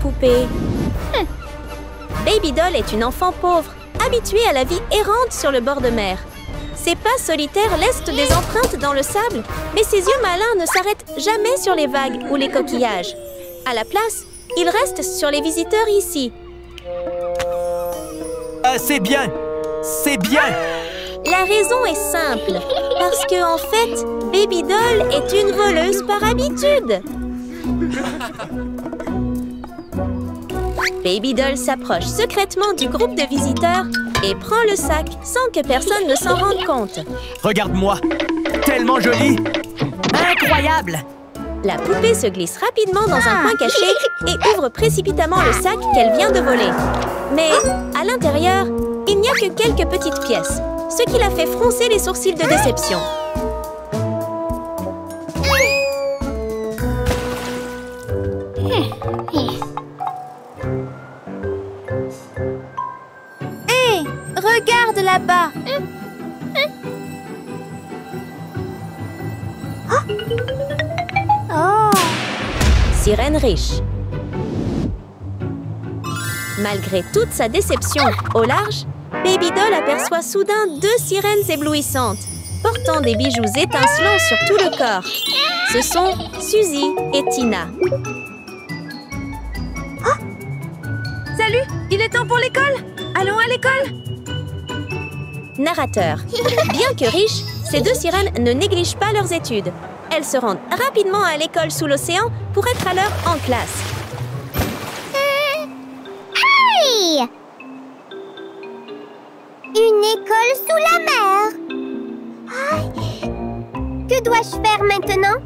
poupée. Baby Doll est une enfant pauvre, habituée à la vie errante sur le bord de mer. Ses pas solitaires laissent des empreintes dans le sable, mais ses yeux malins ne s'arrêtent jamais sur les vagues ou les coquillages. À la place, il reste sur les visiteurs ici. C'est bien! C'est bien! La raison est simple, parce que, en fait, Baby Doll est une voleuse par habitude. Baby Doll s'approche secrètement du groupe de visiteurs et prend le sac sans que personne ne s'en rende compte. Regarde-moi! Tellement jolie! Incroyable! La poupée se glisse rapidement dans un coin caché et ouvre précipitamment le sac qu'elle vient de voler. Mais à l'intérieur, il n'y a que quelques petites pièces, ce qui la fait froncer les sourcils de déception. Hé, regarde là-bas! Oh! Sirène riche. Malgré toute sa déception, au large, Baby Doll aperçoit soudain deux sirènes éblouissantes, portant des bijoux étincelants sur tout le corps. Ce sont Suzy et Tina. Oh! Salut, il est temps pour l'école. Allons à l'école. Narrateur. Bien que riches, ces deux sirènes ne négligent pas leurs études. Elles se rendent rapidement à l'école sous l'océan pour être à l'heure en classe. Aïe! Une école sous la mer. Aïe. Que dois-je faire maintenant?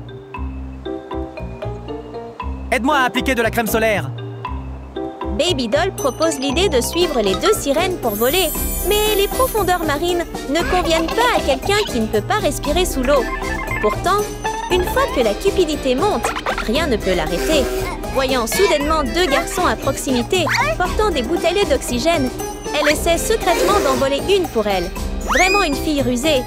Aide-moi à appliquer de la crème solaire. Baby Doll propose l'idée de suivre les deux sirènes pour voler. Mais les profondeurs marines ne conviennent pas à quelqu'un qui ne peut pas respirer sous l'eau. Pourtant, une fois que la cupidité monte, rien ne peut l'arrêter. Voyant soudainement deux garçons à proximité, portant des bouteilles d'oxygène, elle essaie secrètement d'en voler une pour elle. Vraiment une fille rusée.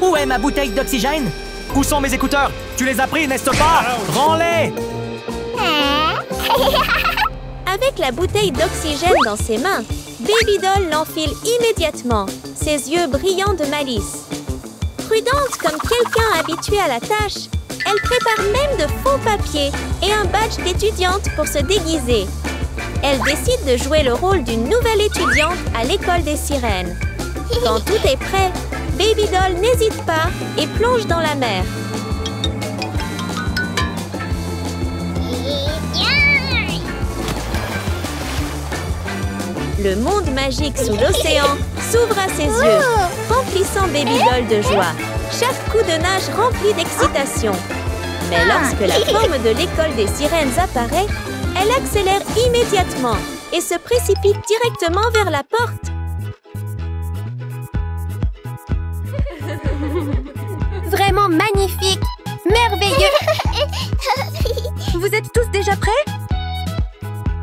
Où est ma bouteille d'oxygène? Où sont mes écouteurs? Tu les as pris, n'est-ce pas? Rends-les! Avec la bouteille d'oxygène dans ses mains, Baby Doll l'enfile immédiatement, ses yeux brillants de malice. Prudente comme quelqu'un habitué à la tâche, elle prépare même de faux papiers et un badge d'étudiante pour se déguiser. Elle décide de jouer le rôle d'une nouvelle étudiante à l'école des sirènes. Quand tout est prêt, Baby Doll n'hésite pas et plonge dans la mer. Le monde magique sous l'océan s'ouvre à ses yeux, remplissant Baby Doll de joie. Chaque coup de nage rempli d'excitation. Mais lorsque la forme de l'école des sirènes apparaît, elle accélère immédiatement et se précipite directement vers la porte. Vraiment magnifique! Merveilleux! Vous êtes tous déjà prêts?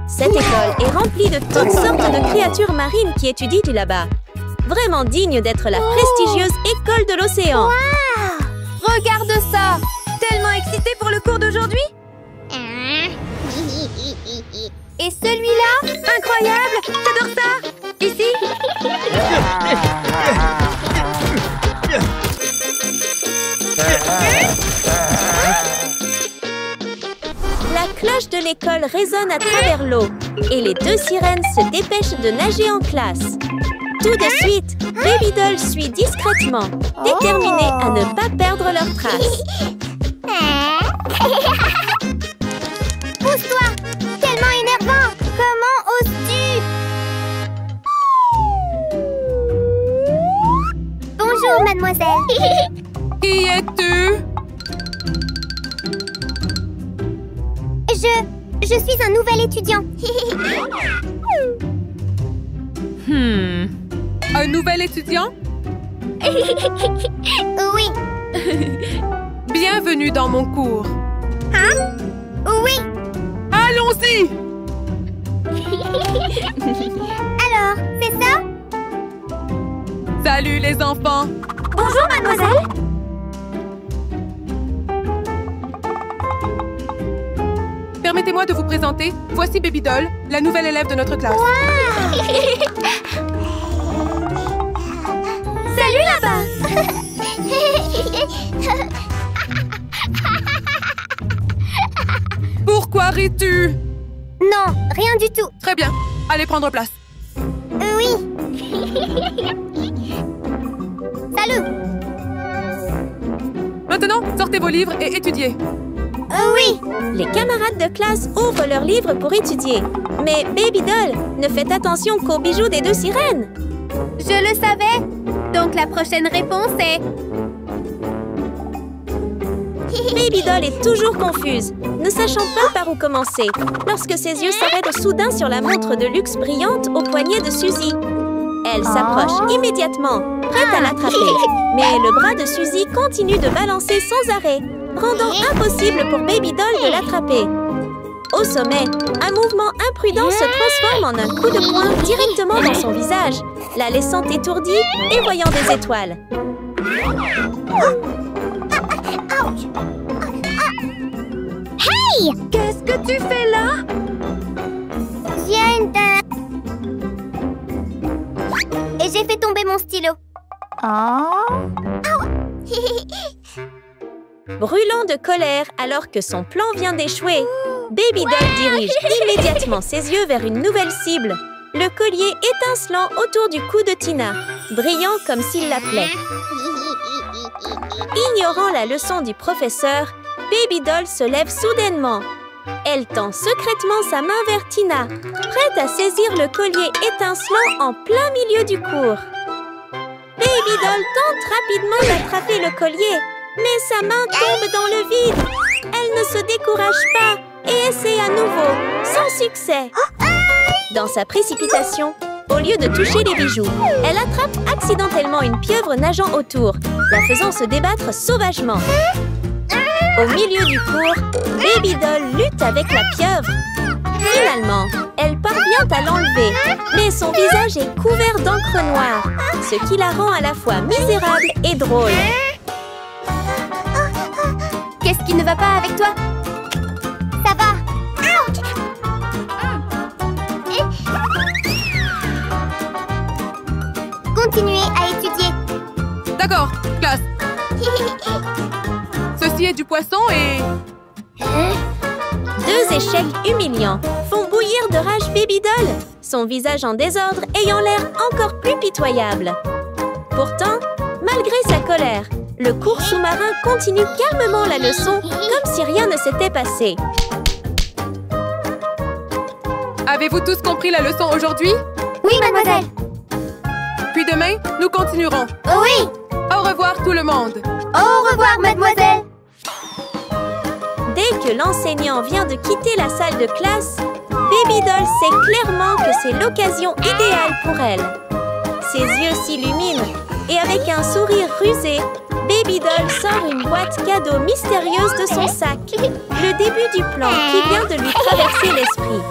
Cette école est remplie de toutes sortes de créatures marines qui étudient là-bas. Vraiment digne d'être la prestigieuse école de l'océan. Wow! Regarde ça! Tellement excitée pour le cours d'aujourd'hui? Et celui-là? Incroyable! J'adore ça! Ici? La cloche de l'école résonne à travers l'eau et les deux sirènes se dépêchent de nager en classe. Tout de suite, Baby Doll suit discrètement, déterminée à ne pas perdre leurs traces. Pousse-toi! Tellement énervant! Comment oses-tu? Bonjour, mademoiselle. Qui es-tu? Je suis un nouvel étudiant. Un nouvel étudiant? Oui. Bienvenue dans mon cours. Hein? Oui. Allons-y! Alors, c'est ça? Salut les enfants! Bonjour, mademoiselle. Permettez-moi de vous présenter. Voici Baby Doll, la nouvelle élève de notre classe. Salut là-bas! Pourquoi ris-tu? Non, rien du tout. Très bien. Allez prendre place. Oui. Salut. Maintenant, sortez vos livres et étudiez. Oui. Les camarades de classe ouvrent leurs livres pour étudier. Mais Baby Doll ne fait attention qu'aux bijoux des deux sirènes. Je le savais! Donc la prochaine réponse est... Baby Doll est toujours confuse, ne sachant pas par où commencer, lorsque ses yeux s'arrêtent soudain sur la montre de luxe brillante au poignet de Suzy. Elle s'approche immédiatement, prête à l'attraper. Mais le bras de Suzy continue de balancer sans arrêt, rendant impossible pour Baby Doll de l'attraper. Au sommet, un mouvement imprudent se transforme en un coup de poing directement dans son visage, la laissant étourdie et voyant des étoiles. Hey! Qu'est-ce que tu fais là? Viens de... Et j'ai fait tomber mon stylo. Brûlant de colère alors que son plan vient d'échouer, Baby Doll dirige immédiatement ses yeux vers une nouvelle cible, le collier étincelant autour du cou de Tina, brillant comme s'il l'appelait. Ignorant la leçon du professeur, Baby Doll se lève soudainement. Elle tend secrètement sa main vers Tina, prête à saisir le collier étincelant en plein milieu du cours. Baby Doll tente rapidement d'attraper le collier, mais sa main tombe dans le vide. Elle ne se décourage pas et essaie à nouveau, sans succès. Dans sa précipitation, au lieu de toucher les bijoux, elle attrape accidentellement une pieuvre nageant autour, la faisant se débattre sauvagement. Au milieu du cours, Baby Doll lutte avec la pieuvre. Finalement, elle parvient à l'enlever, mais son visage est couvert d'encre noire, ce qui la rend à la fois misérable et drôle. Qu'est-ce qui ne va pas avec toi? Ça va. Continuez à étudier. D'accord, classe. Ceci est du poisson et... Deux échecs humiliants font bouillir de rage Baby Doll, son visage en désordre ayant l'air encore plus pitoyable. Pourtant, malgré sa colère, le cours sous-marin continue calmement la leçon comme si rien ne s'était passé. Avez-vous tous compris la leçon aujourd'hui? Oui, mademoiselle. Puis demain, nous continuerons. Oui. Au revoir tout le monde. Au revoir, mademoiselle. Dès que l'enseignant vient de quitter la salle de classe, Baby Doll sait clairement que c'est l'occasion idéale pour elle. Ses yeux s'illuminent et avec un sourire rusé, Baby Doll sort une boîte cadeau mystérieuse de son sac, le début du plan qui vient de lui traverser l'esprit.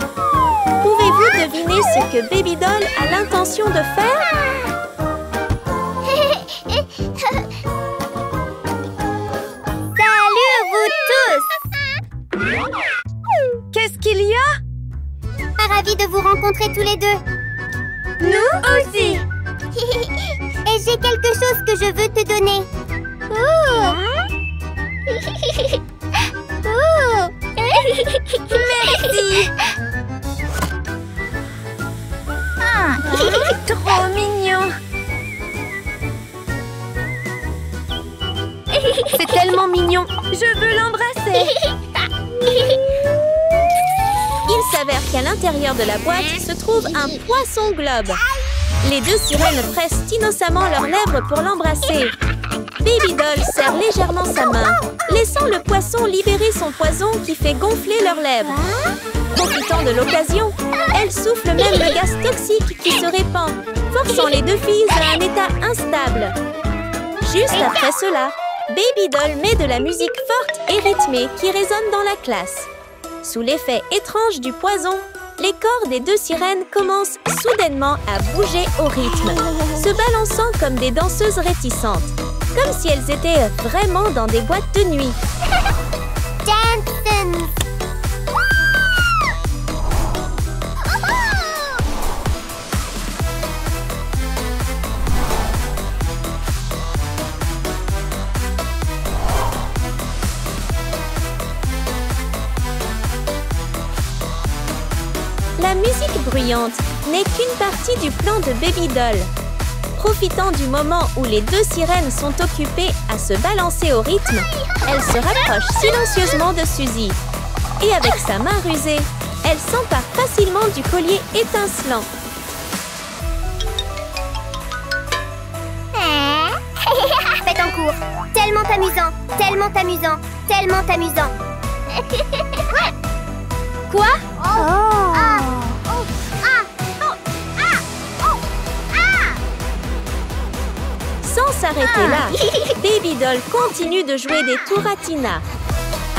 Pouvez-vous deviner ce que Baby Doll a l'intention de faire? Salut à vous tous. Qu'est-ce qu'il y a? Ravie de vous rencontrer tous les deux. Nous aussi! Et j'ai quelque chose que je veux te donner. Merci! Trop mignon! C'est tellement mignon! Je veux l'embrasser! Il s'avère qu'à l'intérieur de la boîte se trouve un poisson globe. Les deux sirènes pressent innocemment leurs lèvres pour l'embrasser. Baby Doll serre légèrement sa main, laissant le poisson libérer son poison qui fait gonfler leurs lèvres. Profitant de l'occasion, elle souffle même le gaz toxique qui se répand, forçant les deux filles à un état instable. Juste après cela, Baby Doll met de la musique forte et rythmée qui résonne dans la classe. Sous l'effet étrange du poison, les corps des deux sirènes commencent soudainement à bouger au rythme, se balançant comme des danseuses réticentes, comme si elles étaient vraiment dans des boîtes de nuit. Dancing. bruyante n'est qu'une partie du plan de Babydoll. Profitant du moment où les deux sirènes sont occupées à se balancer au rythme, elle se rapproche silencieusement de Suzy. Et avec sa main rusée, elle s'empare facilement du collier étincelant. Faites en cours. Tellement amusant, tellement amusant, tellement amusant. Quoi? Sans s'arrêter là, Babydoll continue de jouer des tours à Tina.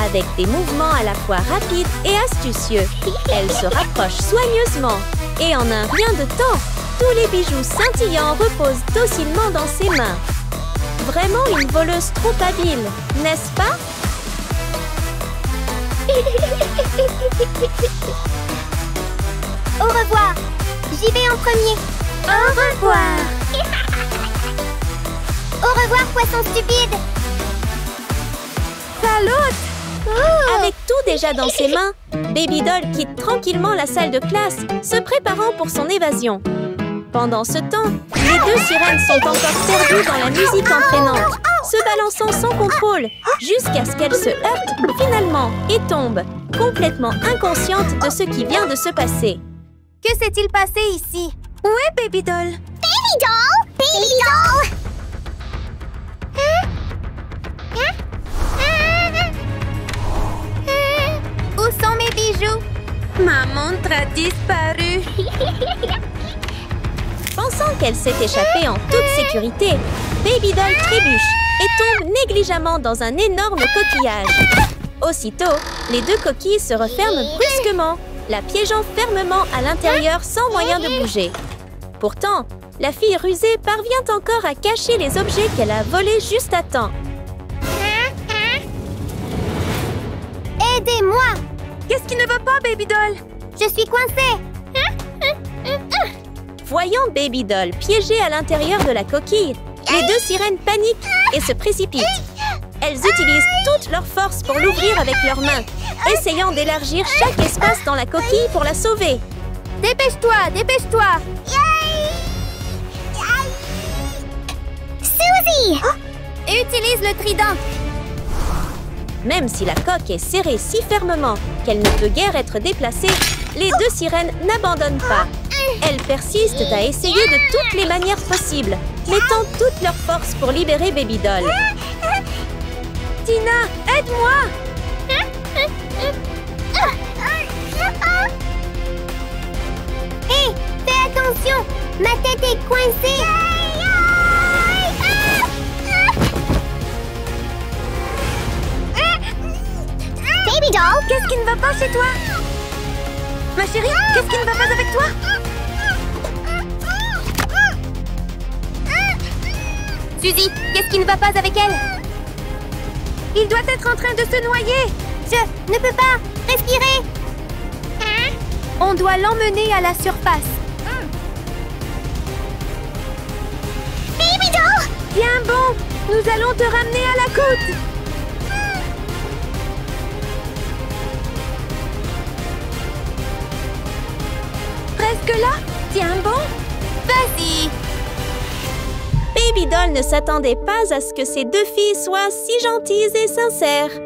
Avec des mouvements à la fois rapides et astucieux, elle se rapproche soigneusement. Et en un rien de temps, tous les bijoux scintillants reposent docilement dans ses mains. Vraiment une voleuse trop habile, n'est-ce pas? Au revoir. J'y vais en premier. Au revoir. Au revoir, poisson stupide. Salut! Avec tout déjà dans ses mains, Babydoll quitte tranquillement la salle de classe, se préparant pour son évasion. Pendant ce temps, les deux sirènes sont encore perdues dans la musique entraînante, se balançant sans contrôle, jusqu'à ce qu'elles se heurtent finalement et tombent, complètement inconscientes de ce qui vient de se passer. Que s'est-il passé ici? Où est Babydoll? Babydoll! Babydoll! Où sont mes bijoux? Ma montre a disparu. Pensant qu'elle s'est échappée en toute sécurité, Babydoll trébuche et tombe négligemment dans un énorme coquillage. Aussitôt, les deux coquilles se referment brusquement, la piégeant fermement à l'intérieur sans moyen de bouger. Pourtant, la fille rusée parvient encore à cacher les objets qu'elle a volés juste à temps. Aidez-moi! Qu'est-ce qui ne va pas, Babydoll? Je suis coincée! Voyant Babydoll piégée à l'intérieur de la coquille, les deux sirènes paniquent et se précipitent. Elles utilisent toute leur force pour l'ouvrir avec leurs mains, essayant d'élargir chaque espace dans la coquille pour la sauver. Dépêche-toi, dépêche-toi! Suzy! Et utilise le trident! Même si la coque est serrée si fermement qu'elle ne peut guère être déplacée, les deux sirènes n'abandonnent pas. Elles persistent à essayer de toutes les manières possibles, mettant toute leur force pour libérer Babydoll. Tina, aide-moi! Hé, fais attention! Ma tête est coincée! Babydoll! Qu'est-ce qui ne va pas chez toi? Ma chérie, qu'est-ce qui ne va pas avec toi? Suzy, qu'est-ce qui ne va pas avec elle? Il doit être en train de se noyer! Je ne peux pas respirer! On doit l'emmener à la surface. Babydoll! Bien bon! Nous allons te ramener à la côte! Presque là? Tiens bon? Vas-y! Babydoll ne s'attendait pas à ce que ces deux filles soient si gentilles et sincères.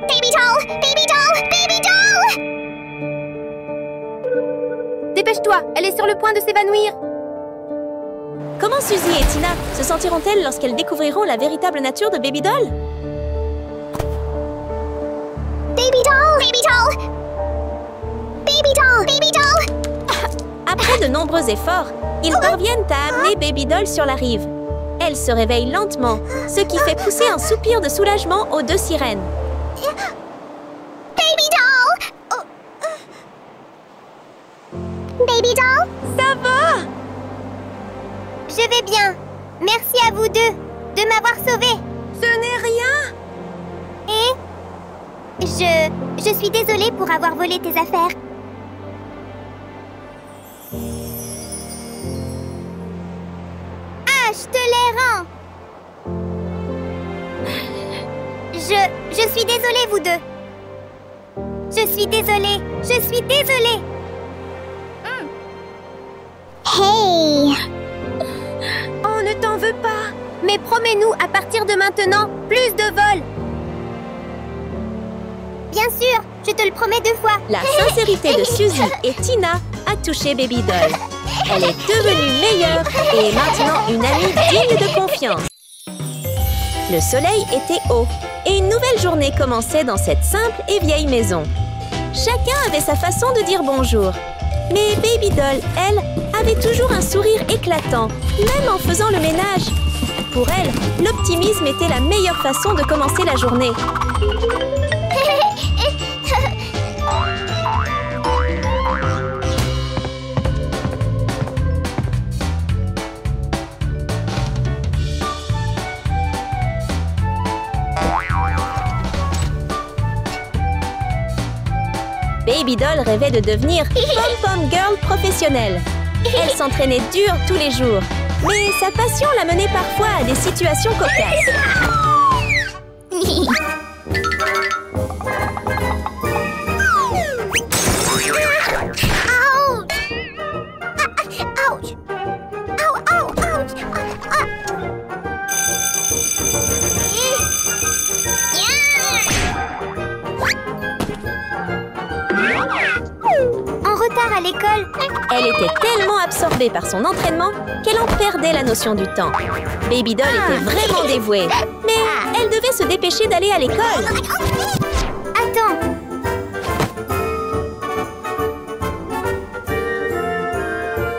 Babydoll! Babydoll! Babydoll! Dépêche-toi, elle est sur le point de s'évanouir. Comment Suzy et Tina se sentiront-elles lorsqu'elles découvriront la véritable nature de Babydoll? Babydoll! Babydoll! Babydoll! Babydoll! Après de nombreux efforts, ils parviennent à amener Babydoll sur la rive. Elle se réveille lentement, ce qui fait pousser un soupir de soulagement aux deux sirènes. Babydoll! Babydoll? Ça va? Je vais bien. Merci à vous deux de m'avoir sauvée. Ce n'est rien. Et je suis désolée pour avoir volé tes affaires. Ah, je te les rends. Je suis désolée, vous deux. Je suis désolée. Je suis désolée. Hey! On ne t'en veut pas. Mais promets-nous, à partir de maintenant, plus de vols! Bien sûr, je te le promets 2 fois. La sincérité de Suzy et Tina a touché Baby Doll. Elle est devenue meilleure et est maintenant une amie digne de confiance. Le soleil était haut et une nouvelle journée commençait dans cette simple et vieille maison. Chacun avait sa façon de dire bonjour. Mais Baby Doll, elle, avait toujours un sourire éclatant, même en faisant le ménage. Pour elle, l'optimisme était la meilleure façon de commencer la journée. Baby Doll rêvait de devenir pom-pom girl professionnelle. Elle s'entraînait dur tous les jours, mais sa passion la menait parfois à des situations cocasses. À l'école. Elle était tellement absorbée par son entraînement qu'elle en perdait la notion du temps. Baby Doll était vraiment dévouée, mais elle devait se dépêcher d'aller à l'école. Attends.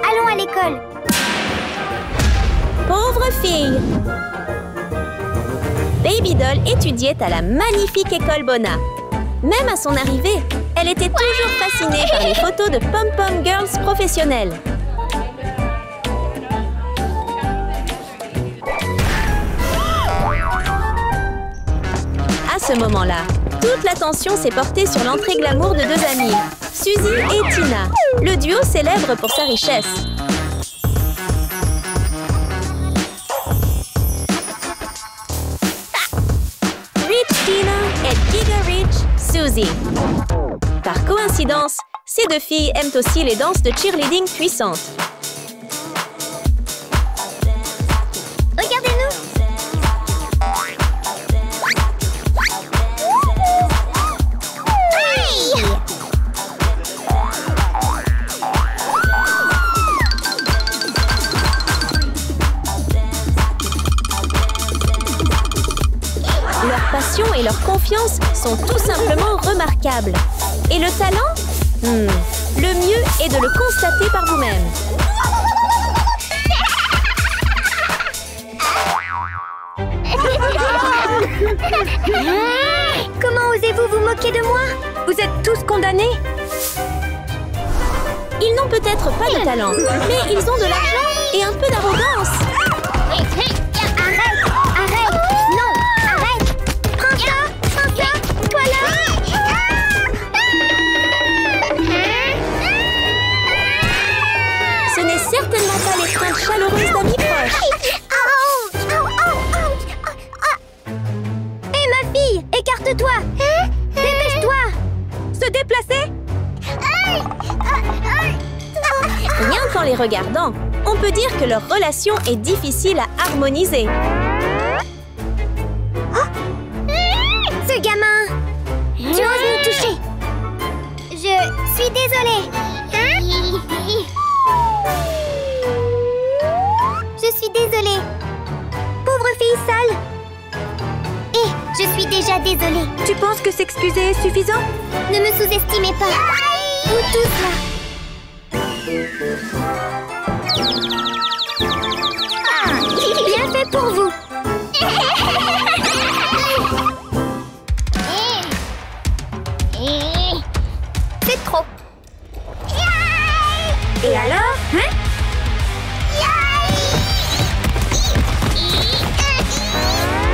Allons à l'école. Pauvre fille! Baby Doll étudiait à la magnifique école Bona. Même à son arrivée, elle était toujours fascinée par les photos de pom-pom girls professionnelles. À ce moment-là, toute l'attention s'est portée sur l'entrée glamour de 2 amies, Suzy et Tina, le duo célèbre pour sa richesse. Rich Tina et Giga Rich Suzy. Par coïncidence, ces 2 filles aiment aussi les danses de cheerleading puissantes. Regardez-nous. Hey! Leur passion et leur confiance sont tout simplement remarquables. Et le talent? Le mieux est de le constater par vous-même. Comment osez-vous vous moquer de moi? Vous êtes tous condamnés. Ils n'ont peut-être pas de talent, mais ils ont de l'argent et un peu d'arrogance. Arrête! Arrête! Non! Arrête! Prends ça! Voilà! Ce n'est certainement pas l'étreinte chaleureuse d'amis proches. Hé, ma fille! Écarte-toi! Dépêche-toi! Se déplacer? Rien qu'en les regardant, on peut dire que leur relation est difficile à harmoniser. Ce gamin! Tu oses me toucher! Je suis désolée! Je suis désolée! Pauvre fille sale! Et je suis déjà désolée! Tu penses que s'excuser est suffisant? Ne me sous-estimez pas! Vous tous là! Bien fait pour vous! C'est trop! Et alors? Hein?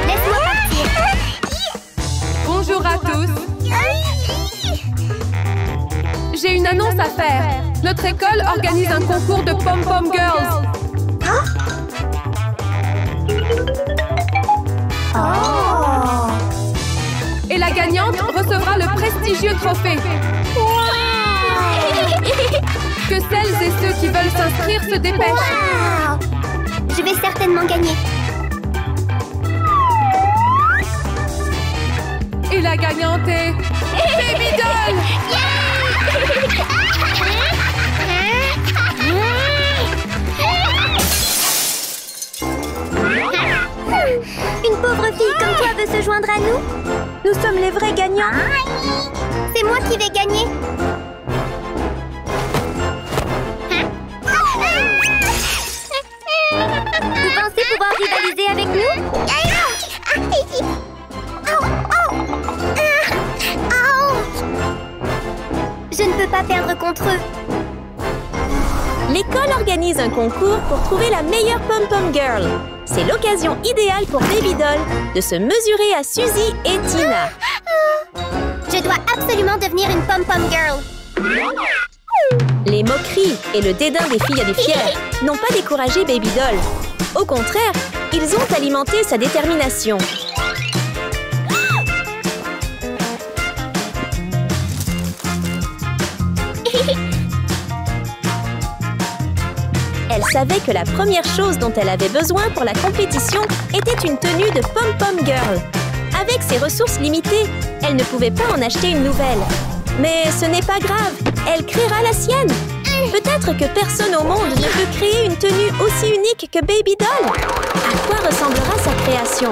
Laisse-moi partir! Bonjour à tous. J'ai une annonce à faire. Notre école organise un concours de pom-pom girls. Et la gagnante recevra le prestigieux trophée. Que celles et ceux qui veulent s'inscrire se dépêchent. Wow! Je vais certainement gagner. Et la gagnante est... Baby Doll! Une pauvre fille comme toi veut se joindre à nous? Nous sommes les vrais gagnants. C'est moi qui vais gagner. Vous pensez pouvoir rivaliser avec nous? Je ne peux pas perdre contre eux. L'école organise un concours pour trouver la meilleure pom-pom girl. C'est l'occasion idéale pour Baby Doll de se mesurer à Suzy et Tina. Je dois absolument devenir une pom-pom girl. Les moqueries et le dédain des filles à du fier n'ont pas découragé Baby Doll. Au contraire, ils ont alimenté sa détermination. Elle savait que la première chose dont elle avait besoin pour la compétition était une tenue de pom-pom girl. Avec ses ressources limitées, elle ne pouvait pas en acheter une nouvelle. Mais ce n'est pas grave, elle créera la sienne. Peut-être que personne au monde ne peut créer une tenue aussi unique que Baby Doll. À quoi ressemblera sa création?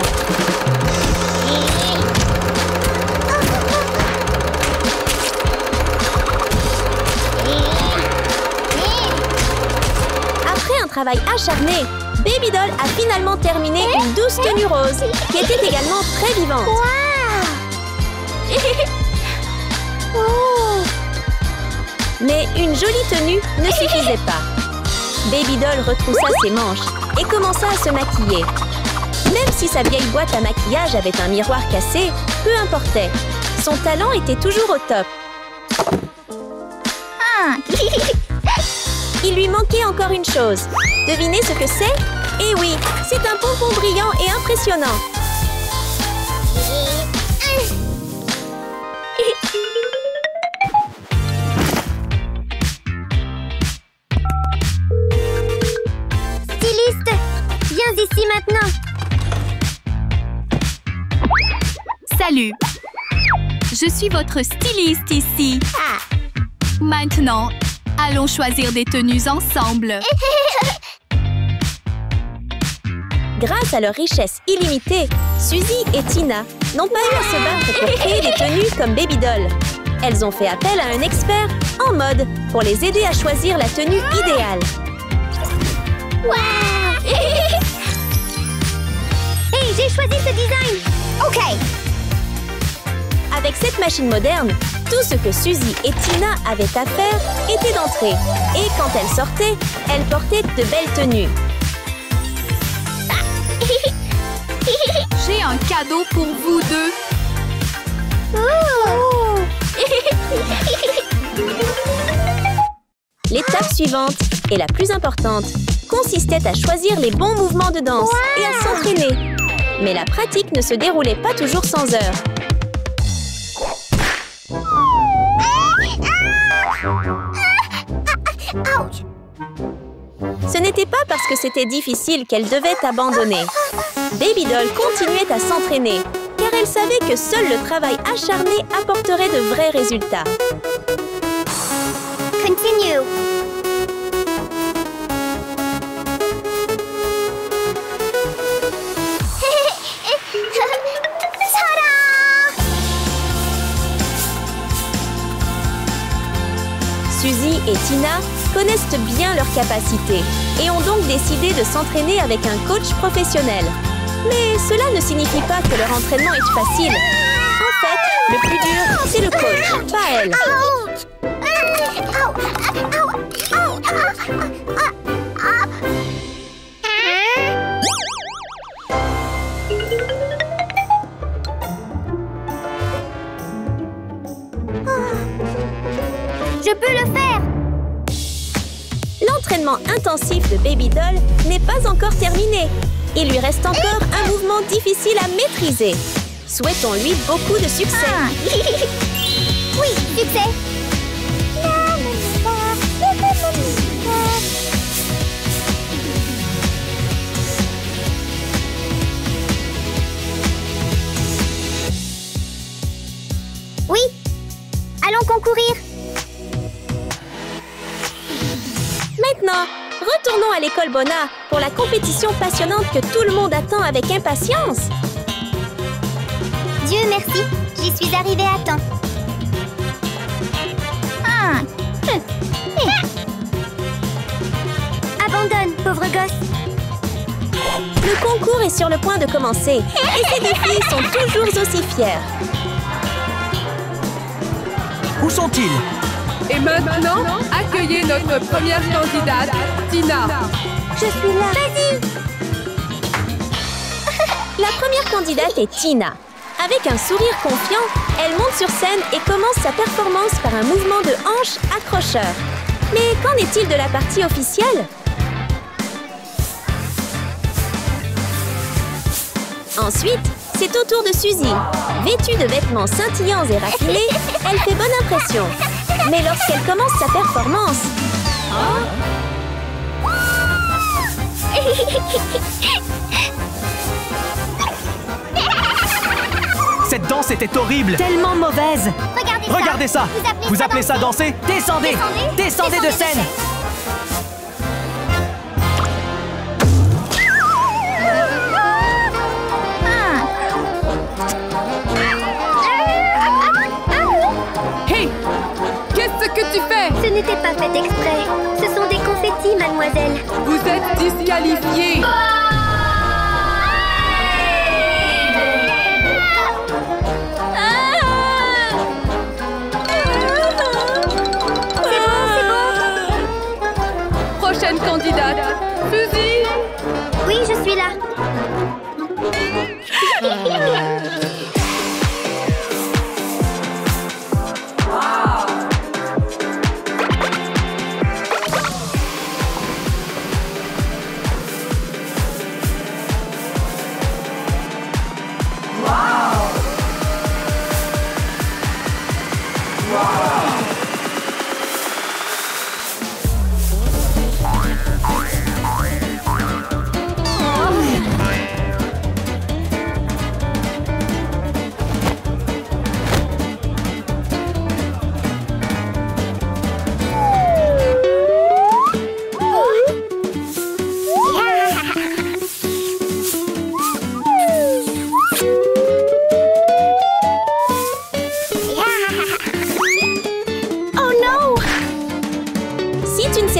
Après un travail acharné, Baby Doll a finalement terminé une douce tenue rose, qui était également très vivante. Mais une jolie tenue ne suffisait pas. Baby Doll retroussa ses manches et commença à se maquiller. Même si sa vieille boîte à maquillage avait un miroir cassé, peu importait. Son talent était toujours au top. Il lui manquait encore une chose. Devinez ce que c'est? Eh oui, c'est un pompon brillant et impressionnant. Styliste, viens ici maintenant. Salut, je suis votre styliste ici. Maintenant, allons choisir des tenues ensemble. Grâce à leur richesse illimitée, Suzy et Tina n'ont pas eu à se battre pour créer des tenues comme Baby Doll. Elles ont fait appel à un expert en mode pour les aider à choisir la tenue idéale. Wow! Hey, j'ai choisi ce design. OK. Avec cette machine moderne, tout ce que Suzy et Tina avaient à faire était d'entrer. Et quand elles sortaient, elles portaient de belles tenues. J'ai un cadeau pour vous deux. L'étape suivante, et la plus importante, consistait à choisir les bons mouvements de danse et à s'entraîner. Mais la pratique ne se déroulait pas toujours sans heurts. Ce n'était pas parce que c'était difficile qu'elle devait abandonner. Baby Doll continuait à s'entraîner, car elle savait que seul le travail acharné apporterait de vrais résultats. Continue. Suzy et Tina connaissent bien leurs capacités et ont donc décidé de s'entraîner avec un coach professionnel. Mais cela ne signifie pas que leur entraînement est facile. En fait, le plus dur, c'est le coach, pas elle. Je peux le faire. L'entraînement intensif de Baby Doll n'est pas encore terminé. Il lui reste encore un mouvement difficile à maîtriser. Souhaitons-lui beaucoup de succès. Oui, succès. à l'école Bona pour la compétition passionnante que tout le monde attend avec impatience. Dieu merci, j'y suis arrivée à temps. Abandonne, pauvre gosse. Le concours est sur le point de commencer et ces deux filles sont toujours aussi fières. Où sont-ils? Et maintenant, accueillez notre première candidate, Tina. Je suis là. Vas-y. La première candidate est Tina. Avec un sourire confiant, elle monte sur scène et commence sa performance par un mouvement de hanche accrocheur. Mais qu'en est-il de la partie officielle? Ensuite, c'est au tour de Suzy. Vêtue de vêtements scintillants et raffinés, elle fait bonne impression. Mais lorsqu'elle commence sa performance... Cette danse était horrible! Tellement mauvaise! Regardez ça! Vous appelez ça danser? Descendez! Descendez de scène! Hey! Qu'est-ce que tu fais? Ce n'était pas fait exprès. Ce sont des confettis, mademoiselle. Vous êtes disqualifiée. Prochaine candidate, Suzy. Oui, je suis là.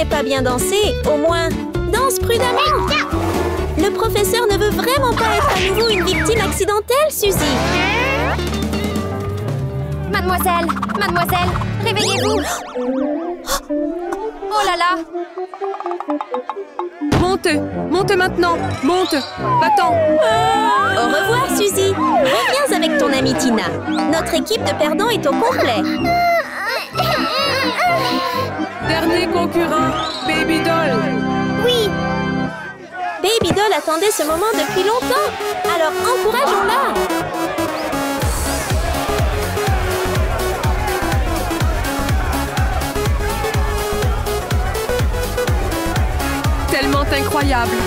Pas bien danser, au moins, danse prudemment. Le professeur ne veut vraiment pas être à nouveau une victime accidentelle, Suzy. Mademoiselle, mademoiselle, réveillez-vous. Oh là là! Monte maintenant, monte, va-t'en. Au revoir, Suzy. Reviens avec ton amie Tina. Notre équipe de perdants est au complet. Dernier concurrent, Baby Doll. Oui. Baby Doll attendait ce moment depuis longtemps. Alors encourageons-la. Tellement incroyable.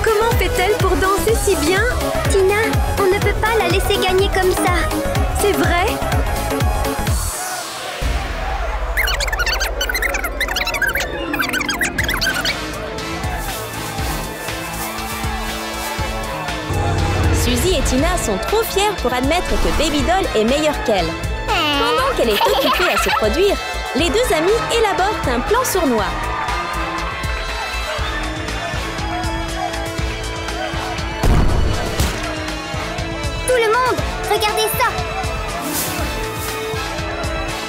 Comment fait-elle pour danser si bien? Tina, on ne peut pas la laisser gagner comme ça. C'est vrai? Suzy et Tina sont trop fières pour admettre que Baby Doll est meilleure qu'elle. Pendant qu'elle est occupée à se produire, les deux amies élaborent un plan sournois. Tout le monde, regardez ça.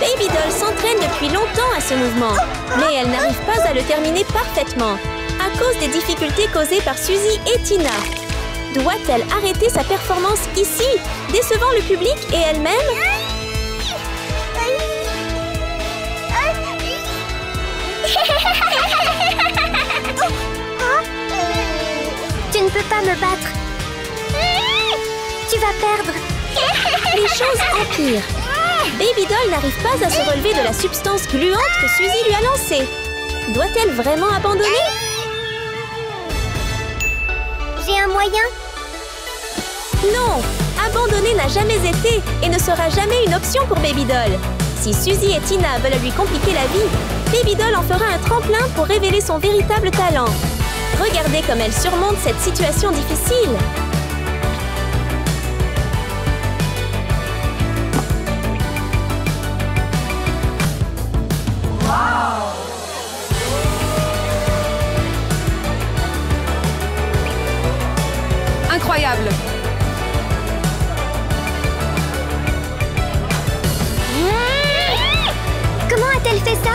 Baby Doll s'entraîne depuis longtemps à ce mouvement, mais elle n'arrive pas à le terminer parfaitement, à cause des difficultés causées par Suzy et Tina. Doit-elle arrêter sa performance ici, décevant le public et elle-même? Tu ne peux pas me battre. Tu vas perdre. Les choses empirent. Baby Doll n'arrive pas à se relever de la substance gluante que Suzy lui a lancée. Doit-elle vraiment abandonner? J'ai un moyen. Non! Abandonner n'a jamais été et ne sera jamais une option pour Baby Doll. Si Suzy et Tina veulent lui compliquer la vie, Babydoll en fera un tremplin pour révéler son véritable talent. Regardez comme elle surmonte cette situation difficile. Incroyable! Comment a-t-elle fait ça?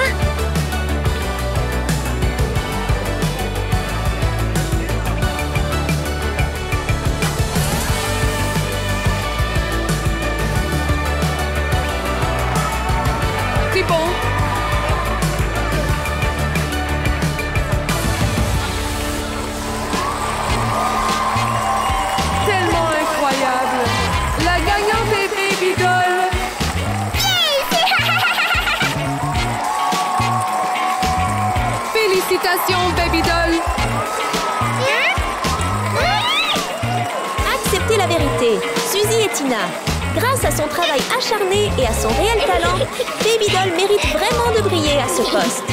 C'est bon! Tellement incroyable! La gagnante est Babydoll! Félicitations, Babydoll! Acceptez la vérité, Suzy et Tina. Grâce à son travail acharné et à son réel talent, Babydoll mérite vraiment de briller à ce poste.